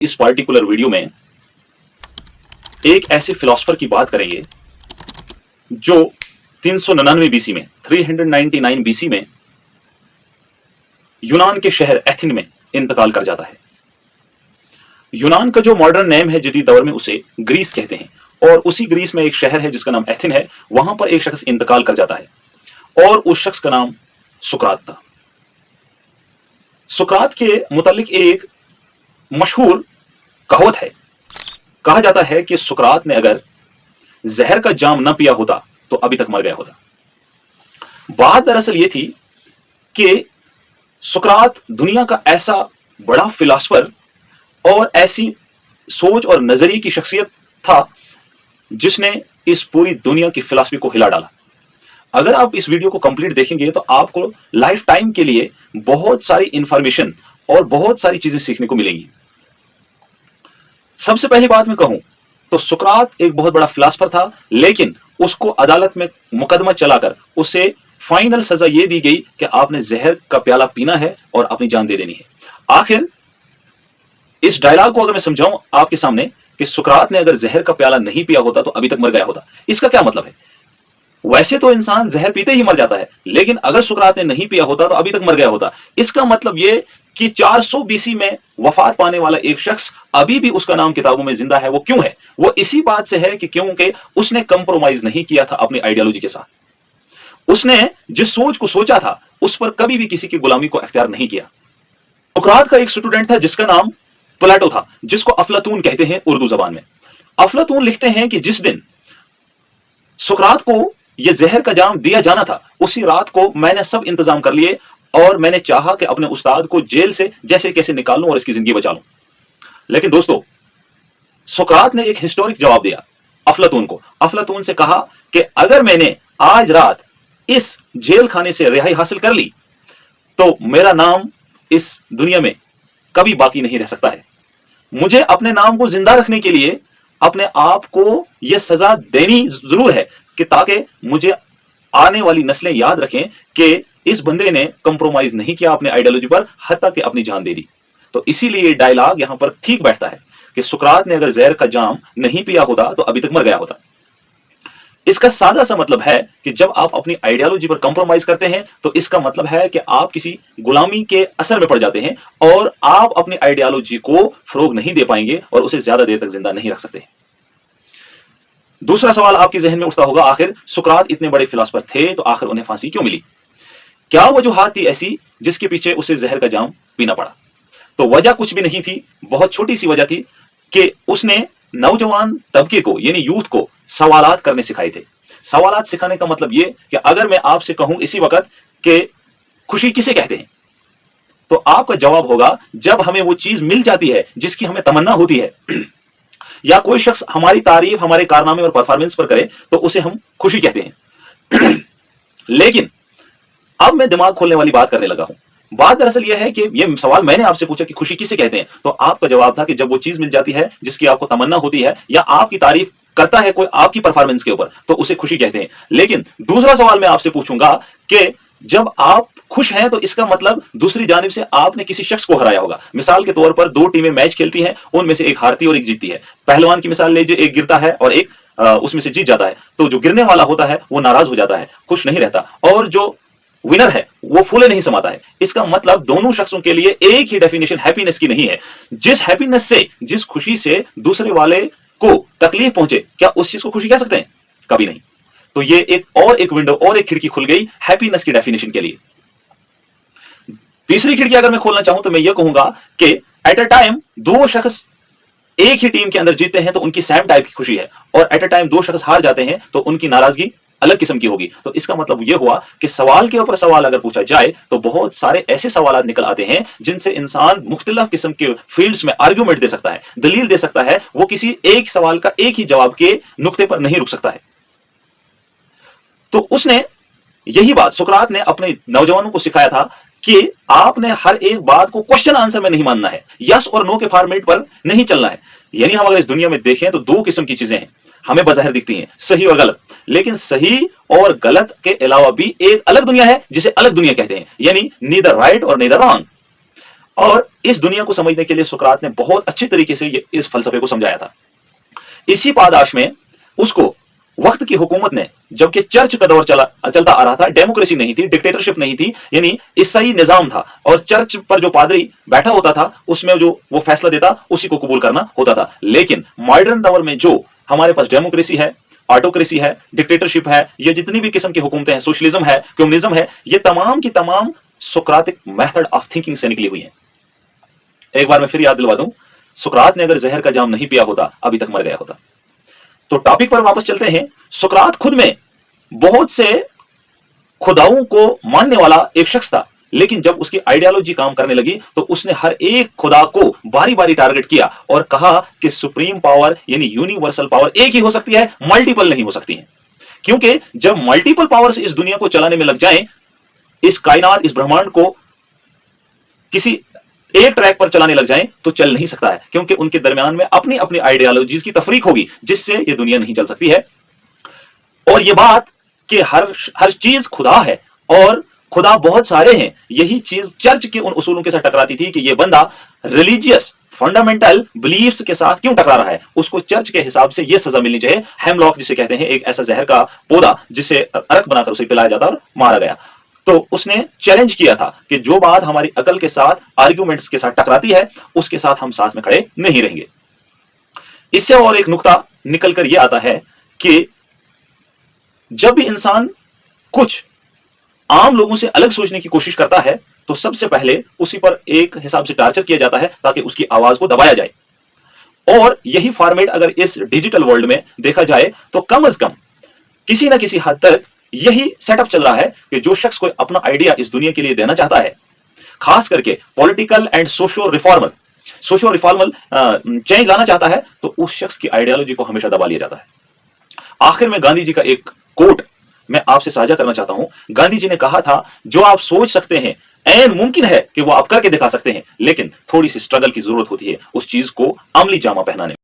इस particular video में एक ऐसे फिलोसफर की बात करेंगे जो 399 बीसी में 399 बीसी में यूनान के शहर एथेन में इंतकाल कर जाता है। यूनान का जो मॉडर्न नेम है जदीद दौर में उसे ग्रीस कहते हैं और उसी ग्रीस में एक शहर है जिसका नाम एथेन है। वहां पर एक शख्स इंतकाल कर जाता है और उस शख्स का नाम सुकरात था। सुकरात के मुतालिक एक मशहूर कहावत है। कहा जाता है कि सुकरात ने अगर जहर का जाम न पिया होता तो अभी तक मर गया होता। बात दरअसल यह थी कि सुकरात दुनिया का ऐसा बड़ा फिलोसफर और ऐसी सोच और नजरिए की शख्सियत था जिसने इस पूरी दुनिया की फिलॉसफी को हिला डाला। अगर आप इस वीडियो को कंप्लीट देखेंगे तो आपको लाइफ टाइम के लिए बहुत सारी इंफॉर्मेशन और बहुत सारी चीजें सीखने को मिलेंगी। सबसे पहली बात मैं कहूं तो सुकरात एक बहुत बड़ा फिलॉसफर था, लेकिन उसको अदालत में मुकदमा चलाकर उसे फाइनल सजा यह दी गई कि आपने जहर का प्याला पीना है और अपनी जान दे देनी है। आखिर इस डायलॉग को अगर मैं समझाऊं आपके सामने कि सुकरात ने अगर जहर का प्याला नहीं पिया होता तो अभी तक मर गया होता, इसका क्या मतलब है? वैसे तो इंसान जहर पीते ही मर जाता है, लेकिन अगर सुकरात ने नहीं पिया होता तो अभी तक मर गया होता। इसका मतलब यह कि 400 बीसी में वफात पाने वाला एक शख्स अभी भी उसका नाम किताबों में जिंदा है। वो क्यों है? वो इसी बात से है कि क्योंकि उसने कंप्रोमाइज नहीं किया था अपनी आइडियोलॉजी के साथ। उसने जिस सोच को सोचा था उस पर कभी भी किसी की गुलामी को अख्तियार नहीं किया। सुकरात का एक स्टूडेंट था जिसका नाम प्लेटो था, जिसको अफलातून कहते हैं उर्दू जबान में। अफलातून लिखते हैं कि जिस दिन सुकरात को यह जहर का जाम दिया जाना था उसी रात को मैंने सब इंतजाम कर लिए और मैंने चाहा कि अपने उस्ताद को जेल से जैसे कैसे निकाल लूं और इसकी जिंदगी बचा लूं। लेकिन दोस्तों, सुकरात ने एक हिस्टोरिक जवाब दिया अफलातून को। अफलातून से कहा कि अगर मैंने आज रात इस जेल खाने से रिहाई हासिल कर ली तो मेरा नाम इस दुनिया में कभी बाकी नहीं रह सकता है। मुझे अपने नाम को जिंदा रखने के लिए अपने आप को यह सजा देनी जरूर है कि ताकि मुझे आने वाली नस्लें याद रखें कि इस बंदे ने कंप्रोमाइज नहीं किया अपने आइडियोलॉजी पर, हत्ता कि अपनी जान दे दी। तो इसीलिए डायलॉग यहां पर ठीक बैठता है कि सुकरात ने अगर जहर का जाम नहीं पिया होता तो अभी तक मर गया होता। इसका सादा सा मतलब है कि जब आप अपनी आइडियोलॉजी पर कंप्रोमाइज करते हैं तो इसका मतलब है कि आप किसी गुलामी के असर में पड़ जाते हैं और आप अपनी आइडियोलॉजी को फरोग नहीं दे पाएंगे और उसे ज्यादा देर तक जिंदा नहीं रख सकते। दूसरा सवाल आपके जहन में उठता होगा, आखिर सुकरात इतने बड़े फिलोसफर थे तो आखिर उन्हें फांसी क्यों मिली? क्या वजूहात थी ऐसी जिसके पीछे उसे जहर का जाम पीना पड़ा? तो वजह कुछ भी नहीं थी, बहुत छोटी सी वजह थी कि उसने नौजवान तबके को यानी यूथ को सवालात करने सिखाए थे। सवालात सिखाने का मतलब यह कि अगर मैं आपसे कहूं इसी वक्त कि खुशी किसे कहते हैं, तो आपका जवाब होगा जब हमें वो चीज मिल जाती है जिसकी हमें तमन्ना होती है या कोई शख्स हमारी तारीफ हमारे कारनामे और परफॉर्मेंस पर करे तो उसे हम खुशी कहते हैं। लेकिन अब मैं दिमाग खोलने वाली बात करने लगा हूं। बात दरअसल यह है कि यह सवाल मैंने आपसे पूछा कि खुशी किसे कहते हैं, तो आपका जवाब था कि जब वो चीज मिल जाती है जिसकी आपको तमन्ना होती है या आपकी तारीफ करता है कोई आपकी परफॉर्मेंस के ऊपर तो उसे खुशी कहते हैं। लेकिन दूसरा सवाल मैं आपसे पूछूंगा कि जब आप खुश हैं तो इसका मतलब दूसरी जानिब से आपने किसी शख्स को हराया होगा। मिसाल के तौर पर दो टीमें मैच खेलती हैं, उनमें से एक हारती और एक जीतती है। पहलवान की मिसाल लीजिए, एक गिरता है और एक उसमें से जीत जाता है। तो जो गिरने वाला होता है वो नाराज हो जाता है, खुश नहीं रहता, और जो विनर है वो फूले नहीं समाता है। इसका मतलब दोनों शख्सों के लिए एक ही डेफिनेशन हैप्पीनेस की नहीं है। जिस हैप्पीनेस से, जिस खुशी से दूसरे वाले को तकलीफ पहुंचे, क्या उस चीज को खुशी कह सकते हैं? कभी नहीं। तो ये एक विंडो और एक खिड़की खुल गई हैप्पीनेस की डेफिनेशन के लिए। तीसरी खिड़की अगर मैं खोलना चाहूं तो मैं ये कहूंगा कि एट अ टाइम दो शख्स एक ही टीम के अंदर जीतते हैं तो उनकी सेम टाइप की खुशी है, और एट अ टाइम दो शख्स हार जाते हैं तो उनकी नाराजगी अलग किस्म की होगी। तो इसका मतलब यह हुआ कि सवाल के ऊपर सवाल अगर पूछा जाए तो बहुत सारे ऐसे सवाल निकल आते हैं जिनसे इंसान मुख्तलिफ किस्म के फील्ड्स में आर्ग्यूमेंट दे सकता है, दलील दे सकता है। वो किसी एक सवाल का एक ही जवाब के नुक्ते पर नहीं रुक सकता है। तो उसने यही बात सुकरात ने अपने नौजवानों को सिखाया था कि आपने हर एक बात को क्वेश्चन आंसर में नहीं मानना है, यस और नो के फॉर्मेट पर नहीं चलना है। यानी हम अगर इस दुनिया में देखें तो दो किस्म की चीजें हैं हमें बज़ाहिर दिखती हैं, सही और गलत। लेकिन सही और गलत के अलावा भी एक अलग दुनिया है जिसे अलग दुनिया कहते हैं, यानी नीदर राइट और नीदर रॉन्ग। और इस दुनिया को समझने के लिए सुकरात ने बहुत अच्छे तरीके से इस फलसफे को समझाया था। इसी पादाश में उसको वक्त की हुकूमत ने, जबकि चर्च का दौर चलता आ रहा था, डेमोक्रेसी नहीं थी, डिक्टेटरशिप नहीं थी, यानी ईसाई निजाम था, और चर्च पर जो पादरी बैठा होता था उसमें जो वो फैसला देता उसी को कबूल करना होता था। लेकिन मॉडर्न दौर में जो हमारे पास डेमोक्रेसी है, ऑटोक्रेसी है, डिक्टेटरशिप है, ये जितनी भी किस्म की हुकूमतें हैं, सोशलिज्म है, कम्युनिज्म है, ये तमाम की तमाम सुकरातिक मेथड ऑफ थिंकिंग से निकली हुई है। एक बार मैं फिर याद दिलवा दूं, सुकरात ने अगर जहर का जाम नहीं पिया होता अभी तक मर गया होता। तो टॉपिक पर वापस चलते हैं। सुकरात खुद में बहुत से खुदाओं को मानने वाला एक शख्स था, लेकिन जब उसकी आइडियोलॉजी काम करने लगी तो उसने हर एक खुदा को बारी बारी टारगेट किया और कहा कि सुप्रीम पावर यानी यूनिवर्सल पावर एक ही हो सकती है, मल्टीपल नहीं हो सकती है। क्योंकि जब मल्टीपल पावर्स इस दुनिया को चलाने में लग जाएं, इस कायनात, इस ब्रह्मांड को किसी एक ट्रैक पर चलाने लग जाएं, तो चल नहीं सकता है, क्योंकि उनके दरमियान में अपनी अपनी आइडियोलॉजीज की तफरीक होगी, जिससे यह दुनिया नहीं चल सकती है। और यह बात कि हर चीज खुदा है और खुदा बहुत सारे हैं, यही चीज चर्च के उन उसूलों के साथ टकराती थी कि यह बंदा रिलीजियस फंडामेंटल बिलीफ्स के साथ क्यों टकरा रहा है। उसको चर्च के हिसाब से यह सजा मिलनी चाहिए। हेमलॉक जिसे कहते हैं, एक ऐसा जहर का पौधा जिसे अरक बनाकर उसे पिलाया जाता और मारा गया। तो उसने चैलेंज किया था कि जो बात हमारी अकल के साथ, आर्ग्यूमेंट्स के साथ टकराती है, उसके साथ हम साथ में खड़े नहीं रहेंगे। इससे और एक नुक्ता निकलकर यह आता है कि जब भी इंसान कुछ आम लोगों से अलग सोचने की कोशिश करता है तो सबसे पहले उसी पर एक हिसाब से टार्चर किया जाता है ताकि उसकी आवाज को दबाया जाए। और यही फॉर्मेट अगर इस डिजिटल वर्ल्ड में देखा जाए तो कम से कम किसी ना किसी हद तक यही सेटअप चल रहा है कि जो शख्स कोई अपना आइडिया इस दुनिया के लिए देना चाहता है, खास करके पॉलिटिकल एंड सोशो रिफॉर्मल चेंज लाना चाहता है, तो उस शख्स की आइडियोलॉजी को हमेशा दबा लिया जाता है। आखिर में गांधी जी का एक कोट मैं आपसे साझा करना चाहता हूं। गांधी जी ने कहा था, जो आप सोच सकते हैं ऐन मुमकिन है कि वो आप करके दिखा सकते हैं, लेकिन थोड़ी सी स्ट्रगल की जरूरत होती है उस चीज को अमली जामा पहनाने में।